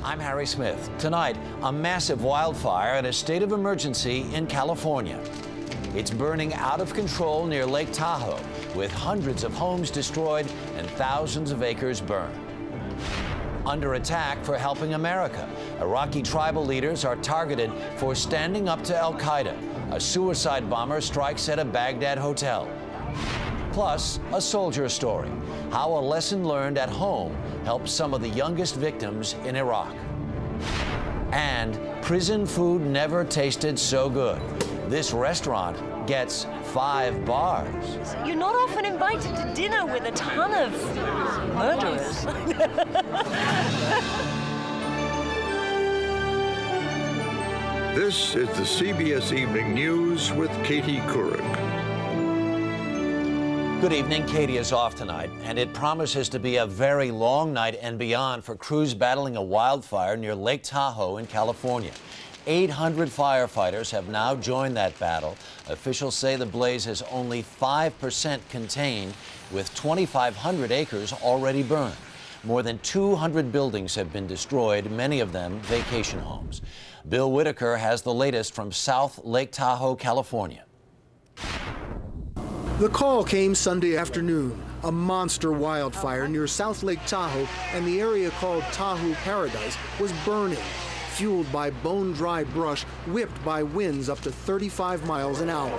I'm Harry Smith. Tonight, a massive wildfire and a state of emergency in California. It's burning out of control near Lake Tahoe, with hundreds of homes destroyed and thousands of acres burned. Under attack for helping America. Iraqi tribal leaders are targeted for standing up to al-Qaeda. A suicide bomber strikes at a Baghdad hotel. Plus, a soldier story. How a lesson learned at home helps some of the youngest victims in Iraq. And prison food never tasted so good. This restaurant gets 5 bars. You're not often invited to dinner with a ton of murderers. This is the CBS Evening News with Katie Couric. Good evening. Katie is off tonight, and it promises to be a very long night and beyond for crews battling a wildfire near Lake Tahoe in California. 800 firefighters have now joined that battle. Officials say the blaze is only 5% contained, with 2,500 acres already burned. More than 200 buildings have been destroyed, many of them vacation homes. Bill Whitaker has the latest from South Lake Tahoe, California. The call came Sunday afternoon. A monster wildfire near South Lake Tahoe and the area called Tahoe Paradise was burning, fueled by bone-dry brush whipped by winds up to 35 miles an hour.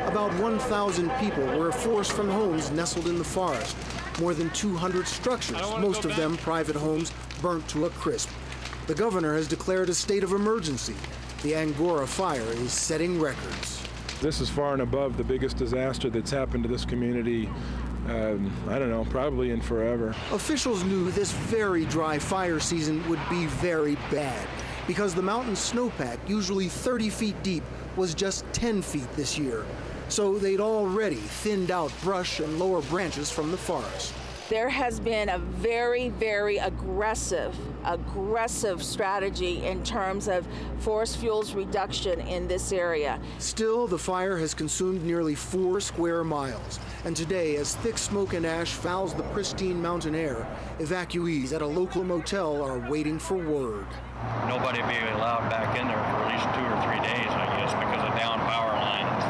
About 1,000 people were forced from homes nestled in the forest. More than 200 structures, most of them private homes, burnt to a crisp. The governor has declared a state of emergency. The Angora fire is setting records. This is far and above the biggest disaster that's happened to this community, I don't know, probably in forever. Officials knew this very dry fire season would be very bad because the mountain snowpack, usually 30 feet deep, was just 10 feet this year. So they'd already thinned out brush and lower branches from the forest. There has been a very, very aggressive strategy in terms of forest fuels reduction in this area. Still, the fire has consumed nearly 4 square miles. And today, as thick smoke and ash fouls the pristine mountain air, evacuees at a local motel are waiting for word. Nobody being allowed back in there for at least 2 or 3 days, I guess, because of down power lines.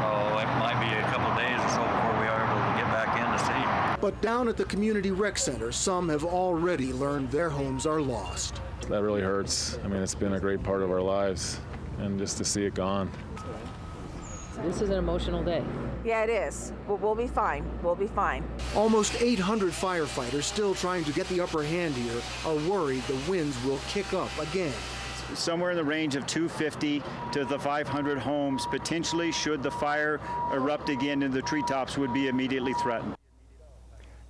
So it might be a couple of days or so before we are able to get back in to see. But down at the community rec center, some have already learned their homes are lost. That really hurts. I mean, it's been a great part of our lives, and just to see it gone. This is an emotional day. Yeah, it is. But we'll be fine. We'll be fine. Almost 800 firefighters still trying to get the upper hand here are worried the winds will kick up again. Somewhere in the range of 250 to the 500 homes, potentially, should the fire erupt again in the treetops, would be immediately threatened.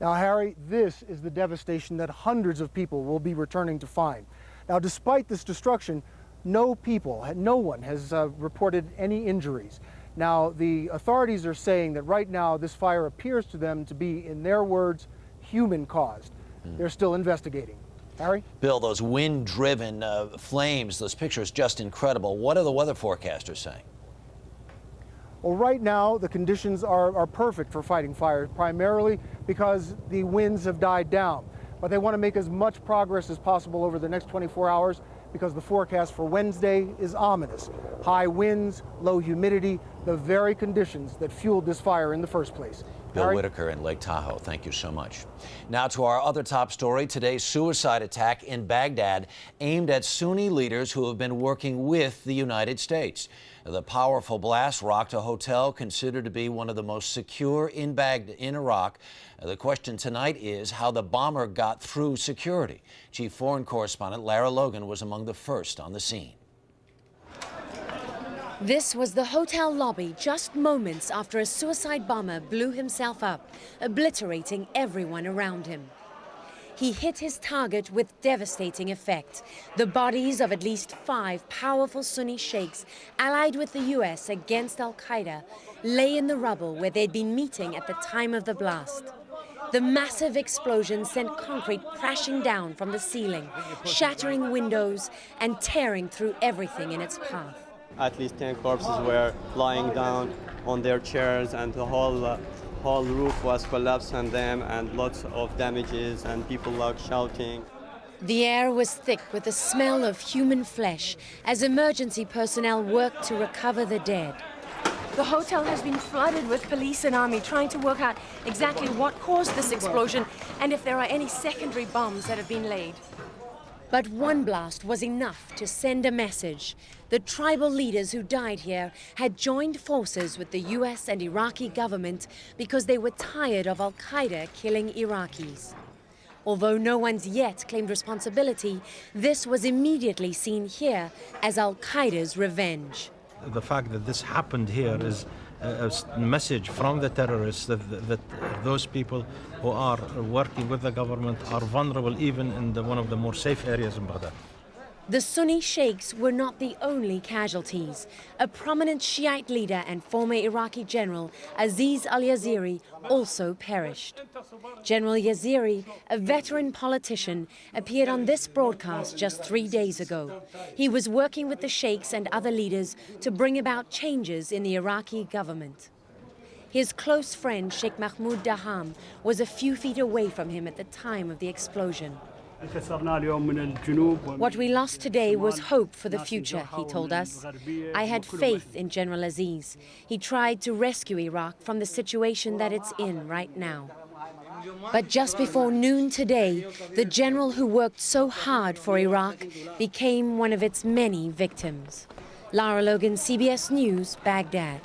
Now, Harry, this is the devastation that hundreds of people will be returning to find. Now, despite this destruction, no one has reported any injuries. Now, the authorities are saying that right now this fire appears to them to be, in their words, human-caused. They're still investigating. Harry? Bill, those wind-driven flames, those pictures, just incredible. What are the weather forecasters saying? Well, right now, the conditions are perfect for fighting fires, primarily because the winds have died down. But they want to make as much progress as possible over the next 24 hours because the forecast for Wednesday is ominous. High winds, low humidity, the very conditions that fueled this fire in the first place. Bill Whitaker in Lake Tahoe, thank you so much. Now to our other top story, today's suicide attack in Baghdad aimed at Sunni leaders who have been working with the United States. The powerful blast rocked a hotel considered to be one of the most secure in Baghdad, in Iraq. The question tonight is how the bomber got through security. Chief Foreign Correspondent Lara Logan was among the first on the scene. This was the hotel lobby just moments after a suicide bomber blew himself up, obliterating everyone around him. He hit his target with devastating effect. The bodies of at least 5 powerful Sunni sheikhs allied with the U.S. against al-Qaeda lay in the rubble where they'd been meeting at the time of the blast. The massive explosion sent concrete crashing down from the ceiling, shattering windows and tearing through everything in its path. At least 10 corpses were lying down on their chairs, and the whole roof was collapsed on them, and lots of damages, and people like shouting. The air was thick with the smell of human flesh as emergency personnel worked to recover the dead. The hotel has been flooded with police and army trying to work out exactly what caused this explosion and if there are any secondary bombs that have been laid. But one blast was enough to send a message. The tribal leaders who died here had joined forces with the US and Iraqi government because they were tired of Al-Qaeda killing Iraqis. Although no one's yet claimed responsibility, this was immediately seen here as Al-Qaeda's revenge. The fact that this happened here is a message from the terrorists that those people who are working with the government are vulnerable even in one of the more safe areas in Baghdad. The Sunni sheikhs were not the only casualties. A prominent Shiite leader and former Iraqi general, Aziz al-Yaziri, also perished. General Yaziri, a veteran politician, appeared on this broadcast just 3 days ago. He was working with the sheikhs and other leaders to bring about changes in the Iraqi government. His close friend, Sheikh Mahmoud Daham, was a few feet away from him at the time of the explosion. What we lost today was hope for the future, he told us. I had faith in General Aziz. He tried to rescue Iraq from the situation that it's in right now. But just before noon today, the general who worked so hard for Iraq became one of its many victims. Lara Logan, CBS News, Baghdad.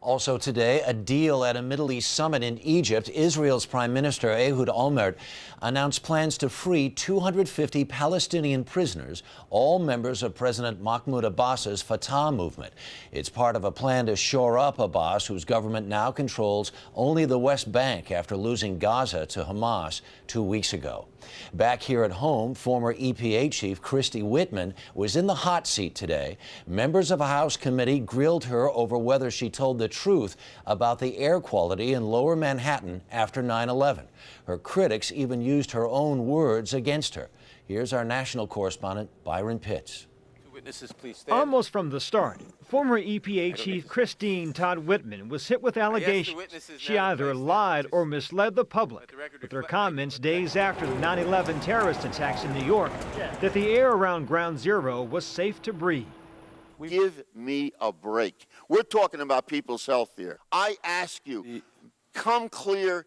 Also today, a deal at a Middle East summit in Egypt. Israel's Prime Minister Ehud Olmert announced plans to free 250 Palestinian prisoners, all members of President Mahmoud Abbas's Fatah movement. It's part of a plan to shore up Abbas, whose government now controls only the West Bank after losing Gaza to Hamas 2 weeks ago. Back here at home, former EPA Chief Christy Whitman was in the hot seat today. Members of a House committee grilled her over whether she told the truth about the air quality in lower Manhattan after 9/11. Her critics even used her own words against her. Here's our national correspondent, Byron Pitts. Witnesses, please stand. Almost from the start, former EPA Chief Christine Todd Whitman was hit with allegations she either lied or misled the public with her comments days after the 9/11 terrorist attacks in New York that the air around Ground Zero was safe to breathe. Give me a break. We're talking about people's health here. I ask you, come clear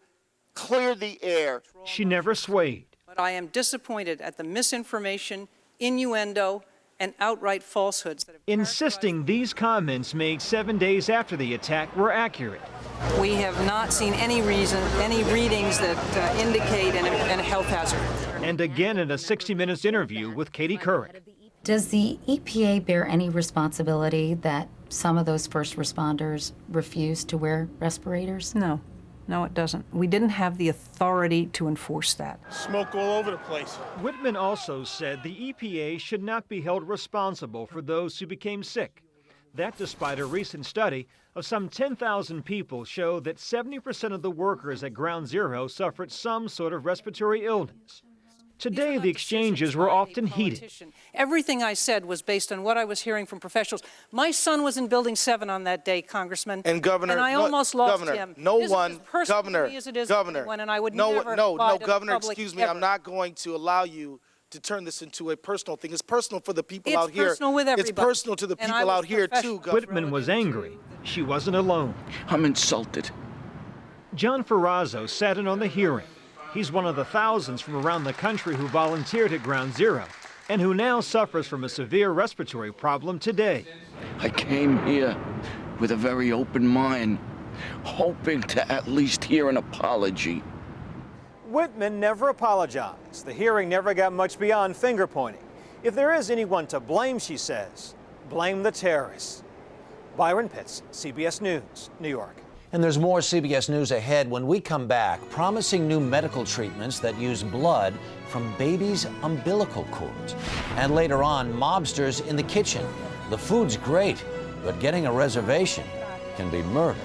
the air. She never swayed. But I am disappointed at the misinformation, innuendo, and outright falsehoods that have insisting these comments made 7 days after the attack were accurate. We have not seen any readings that indicate a health hazard. And again in a 60 Minutes interview with Katie Couric. Does the EPA bear any responsibility that some of those first responders refused to wear respirators? No. No, it doesn't. We didn't have the authority to enforce that. Smoke all over the place. Whitman also said the EPA should not be held responsible for those who became sick. That despite a recent study of some 10,000 people showed that 70% of the workers at Ground Zero suffered some sort of respiratory illness. Today, the exchanges were often heated. Everything I said was based on what I was hearing from professionals. My son was in Building 7 on that day, Congressman. And Governor, and I almost lost Governor, him. No this one, is as Governor, as it is Governor, anyone, and I would no, never no, lie no, to Governor, the public excuse me, ever. I'm not going to allow you to turn this into a personal thing. It's personal for the people out here. It's personal with everybody. It's personal to the people out here, too, Governor. Whitman was angry. She wasn't alone. I'm insulted. John Ferrazzo sat in on the hearing. He's one of the thousands from around the country who volunteered at Ground Zero and who now suffers from a severe respiratory problem today. I came here with a very open mind, hoping to at least hear an apology. Whitman never apologized. The hearing never got much beyond finger pointing. If there is anyone to blame, she says, blame the terrorists. Byron Pitts, CBS News, New York. And there's more CBS News ahead when we come back, promising new medical treatments that use blood from babies' umbilical cords. And later on, mobsters in the kitchen. The food's great, but getting a reservation can be murder.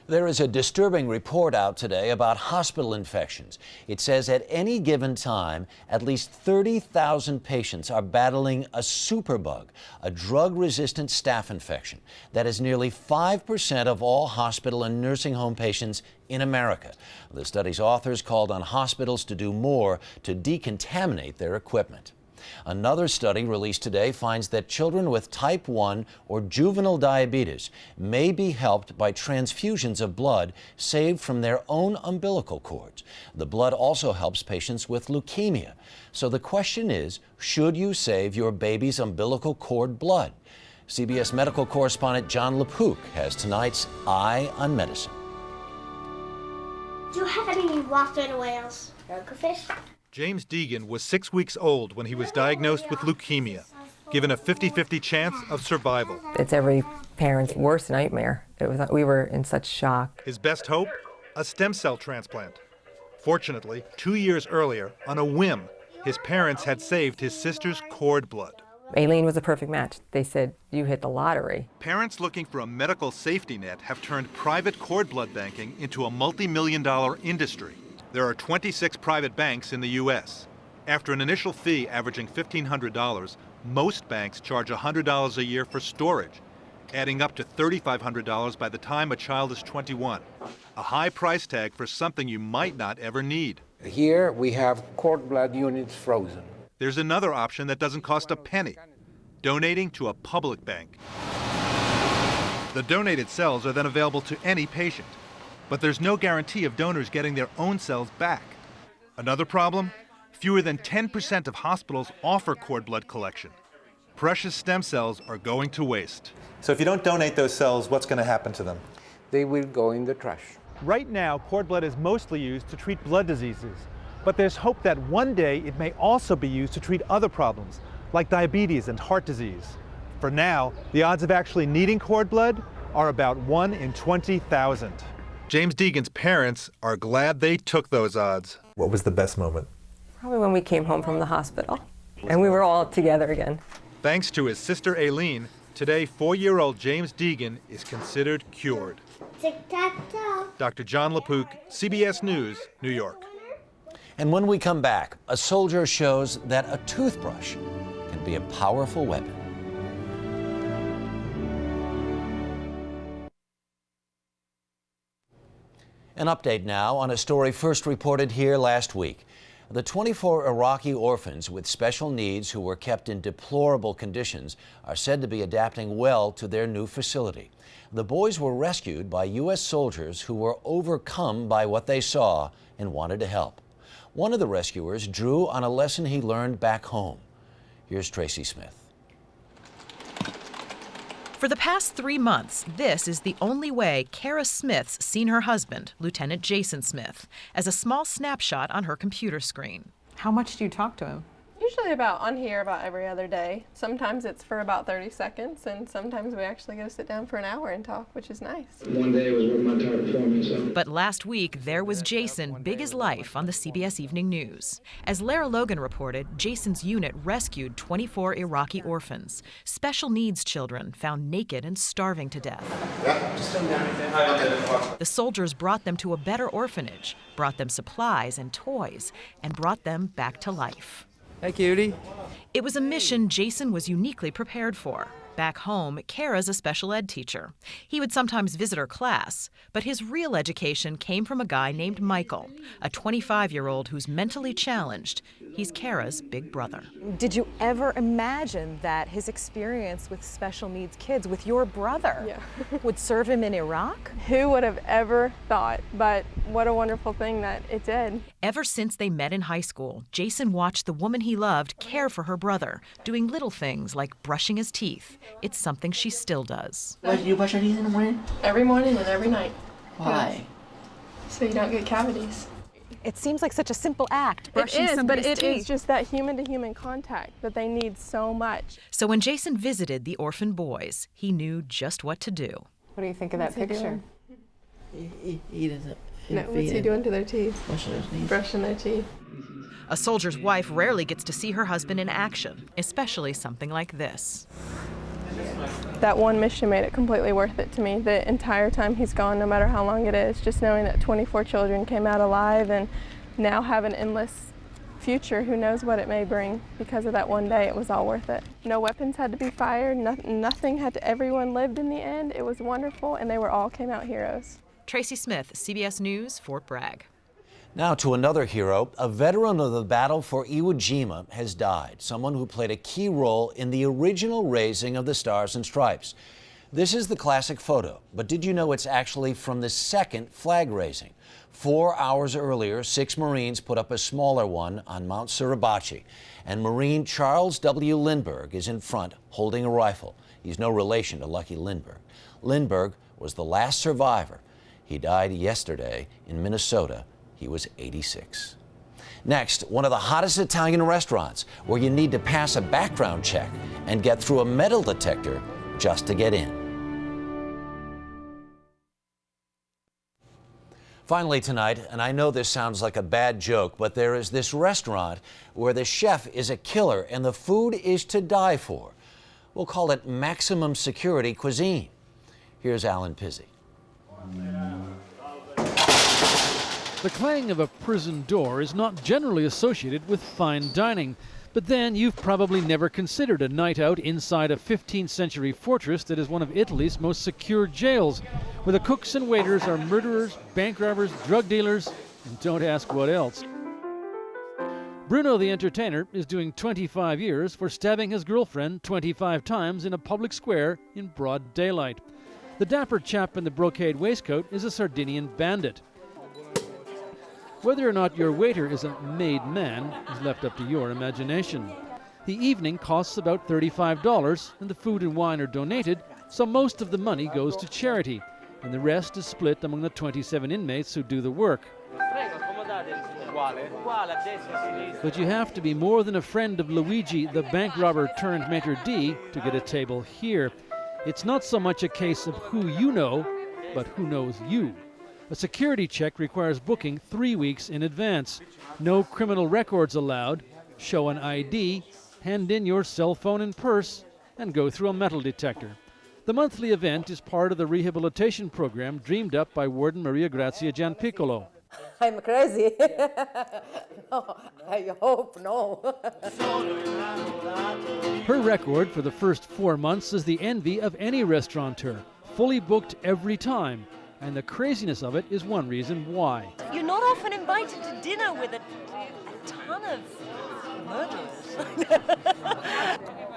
There is a disturbing report out today about hospital infections. It says at any given time, at least 30,000 patients are battling a superbug, a drug-resistant staph infection. That is nearly 5% of all hospital and nursing home patients in America. The study's authors called on hospitals to do more to decontaminate their equipment. Another study released today finds that children with type 1 or juvenile diabetes may be helped by transfusions of blood saved from their own umbilical cords. The blood also helps patients with leukemia. So the question is, should you save your baby's umbilical cord blood? CBS medical correspondent John LaPook has tonight's Eye on Medicine. Do you have any water whales? Goldfish? James Deegan was 6 weeks old when he was diagnosed with leukemia, given a 50-50 chance of survival. It's every parent's worst nightmare. We were in such shock. His best hope? A stem cell transplant. Fortunately, 2 years earlier, on a whim, his parents had saved his sister's cord blood. Aileen was a perfect match. They said, you hit the lottery. Parents looking for a medical safety net have turned private cord blood banking into a multi-million-dollar industry. There are 26 private banks in the U.S. After an initial fee averaging $1,500, most banks charge $100 a year for storage, adding up to $3,500 by the time a child is 21. A high price tag for something you might not ever need. Here we have cord blood units frozen. There's another option that doesn't cost a penny, donating to a public bank. The donated cells are then available to any patient. But there's no guarantee of donors getting their own cells back. Another problem? Fewer than 10% of hospitals offer cord blood collection. Precious stem cells are going to waste. So if you don't donate those cells, what's going to happen to them? They will go in the trash. Right now, cord blood is mostly used to treat blood diseases. But there's hope that one day it may also be used to treat other problems, like diabetes and heart disease. For now, the odds of actually needing cord blood are about 1 in 20,000. James Deegan's parents are glad they took those odds. What was the best moment? Probably when we came home from the hospital and we were all together again. Thanks to his sister Aileen, today 4-year-old James Deegan is considered cured. Tic-tac-toe. Dr. John LaPook, CBS News, New York. And when we come back, a soldier shows that a toothbrush can be a powerful weapon. An update now on a story first reported here last week. The 24 Iraqi orphans with special needs who were kept in deplorable conditions are said to be adapting well to their new facility. The boys were rescued by U.S. soldiers who were overcome by what they saw and wanted to help. One of the rescuers drew on a lesson he learned back home. Here's Tracy Smith. For the past 3 months, this is the only way Kara Smith's seen her husband, Lieutenant Jason Smith, as a small snapshot on her computer screen. How much do you talk to him? Usually on here about every other day. Sometimes it's for about 30 seconds, and sometimes we actually go sit down for an hour and talk, which is nice. One day was with my entire performance. But last week, there was Jason, big as life, on the CBS Evening News. As Lara Logan reported, Jason's unit rescued 24 Iraqi orphans, special needs children found naked and starving to death. The soldiers brought them to a better orphanage, brought them supplies and toys, and brought them back to life. Hey, cutie. It was a mission Jason was uniquely prepared for. Back home, Kara's a special ed teacher. He would sometimes visit her class, but his real education came from a guy named Michael, a 25-year-old who's mentally challenged. He's Kara's big brother. Did you ever imagine that his experience with special needs kids, with your brother, would serve him in Iraq? Who would have ever thought? But what a wonderful thing that it did. Ever since they met in high school, Jason watched the woman he loved care for her brother, doing little things like brushing his teeth. It's something she still does. Do you brush your teeth in the morning? Every morning and every night. Why? So you don't get cavities. It seems like such a simple act, It brushing is, but somebody's it teeth. is just that human-to-human contact that they need so much. So when Jason visited the orphan boys, he knew just what to do. What do you think of that picture? He doesn't. No, what's he doing to their teeth? Brushing their teeth. Brushing their teeth. A soldier's wife rarely gets to see her husband in action, especially something like this. That one mission made it completely worth it to me. The entire time he's gone, no matter how long it is, just knowing that 24 children came out alive and now have an endless future, who knows what it may bring. Because of that one day, it was all worth it. No weapons had to be fired, nothing had to, everyone lived in the end. It was wonderful, and they all came out heroes. Tracy Smith, CBS News, Fort Bragg. Now to another hero. A veteran of the battle for Iwo Jima has died, someone who played a key role in the original raising of the Stars and Stripes. This is the classic photo, but did you know it's actually from the second flag raising? 4 hours earlier, 6 Marines put up a smaller one on Mount Suribachi, and Marine Charles W. Lindbergh is in front holding a rifle. He's no relation to Lucky Lindbergh. Lindbergh was the last survivor. He died yesterday in Minnesota. He was 86. Next, one of the hottest Italian restaurants where you need to pass a background check and get through a metal detector just to get in. Finally tonight, and I know this sounds like a bad joke, but there is this restaurant where the chef is a killer and the food is to die for. We'll call it maximum security cuisine. Here's Alan Pizzi. The clang of a prison door is not generally associated with fine dining, but then you've probably never considered a night out inside a 15th century fortress that is one of Italy's most secure jails, where the cooks and waiters are murderers, bank robbers, drug dealers, and don't ask what else. Bruno the entertainer is doing 25 years for stabbing his girlfriend 25 times in a public square in broad daylight. The dapper chap in the brocade waistcoat is a Sardinian bandit. Whether or not your waiter is a made man is left up to your imagination. The evening costs about $35, and the food and wine are donated, so most of the money goes to charity, and the rest is split among the 27 inmates who do the work. But you have to be more than a friend of Luigi, the bank robber turned maitre d', to get a table here. It's not so much a case of who you know, but who knows you. A security check requires booking 3 weeks in advance. No criminal records allowed. Show an ID, hand in your cell phone and purse, and go through a metal detector. The monthly event is part of the rehabilitation program dreamed up by Warden Maria Grazia Gianpiccolo. I'm crazy. No, I hope no. Her record for the first 4 months is the envy of any restaurateur. Fully booked every time. And the craziness of it is one reason why. You're not often invited to dinner with a ton of murderers.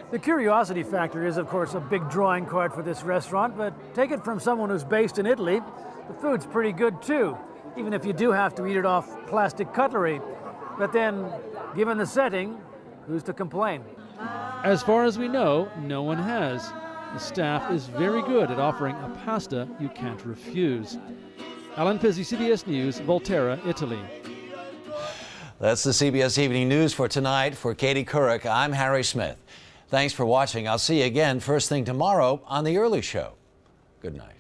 The curiosity factor is, of course, a big drawing card for this restaurant, but take it from someone who's based in Italy, the food's pretty good too, even if you do have to eat it off plastic cutlery. But then, given the setting, who's to complain? As far as we know, no one has. The staff is very good at offering a pasta you can't refuse. Alan Pizzi, CBS News, Volterra, Italy. That's the CBS Evening News for tonight. For Katie Couric, I'm Harry Smith. Thanks for watching. I'll see you again first thing tomorrow on The Early Show. Good night.